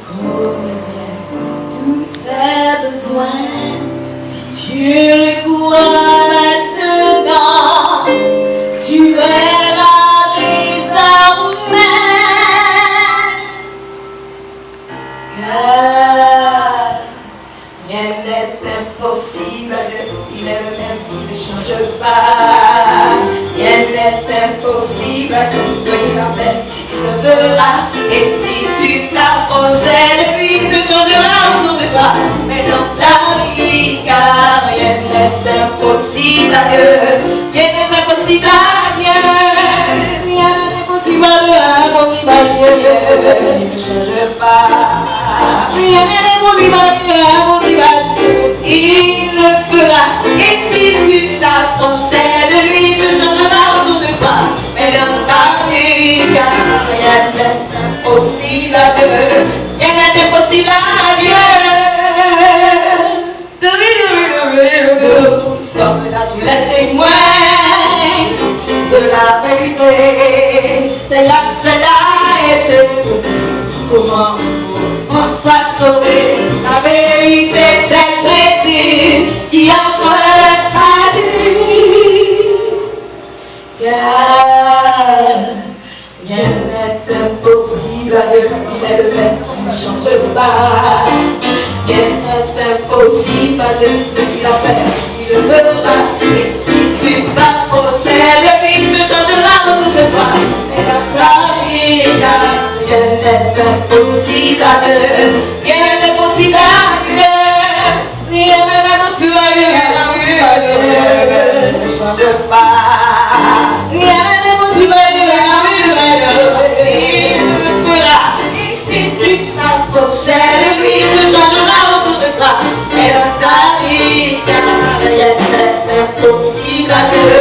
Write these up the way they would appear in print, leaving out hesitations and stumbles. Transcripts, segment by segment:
connais tous ses besoins. Si tu le crois maintenant, tu verras désormais. Car rien n'est impossible à Dieu, il est le même, il ne change pas. Rien n'est impossible à Dieu, ce qu'il a fait, il le fera. Et si tu t'approchais de lui, tout changera autour de toi. Mais dans ta vie, car rien n'est impossible à Dieu. Rien n'est impossible à Dieu. Rien n'est impossible à Dieu. Il ne change pas. Rien n'est impossible à Dieu. Il le fera. Et si tu t'approchais de lui, tout changera autour de toi. Mais dans ta vie, car rien n'est impossible à Dieu. Rien n'est impossible à Dieu. Nous sommes là tous les témoins de la vérité. C'est là été. Comment on soit sauvé? La vérité, c'est Jésus qui a fait sa vie. Car rien n'est impossible à Dieu, il est le même, il ne change pas. Rien n'est impossible à Dieu, ce qu'il a fait, il le fera. Et si tu t'approchais de lui, tu changeras autour de toi. Et dans ta vie, car rien n'est impossible à Dieu. Rien n'est impossible à Dieu. Rien n'est impossible à Dieu. Il ne change pas. Rien n'est impossible à Dieu. Il le fera. Et si tu t'approchais de lui, tu changeras autour de toi. Et dans ta vie, car rien n'est impossible à Dieu.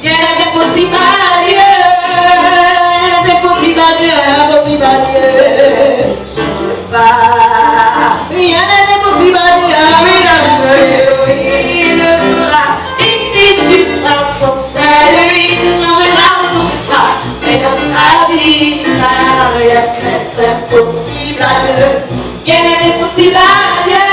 Rien n'est impossible à Dieu. Rien n'est impossible à Dieu. Impossible à Dieu. Change pas. Rien n'est impossible à Dieu. Il le fera. Et si tu t'approchais de lui, tu changeras autour de toi. Et dans ta vie, car rien n'est impossible à Dieu. Rien n'est impossible à Dieu.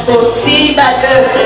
Impossible à Dieu.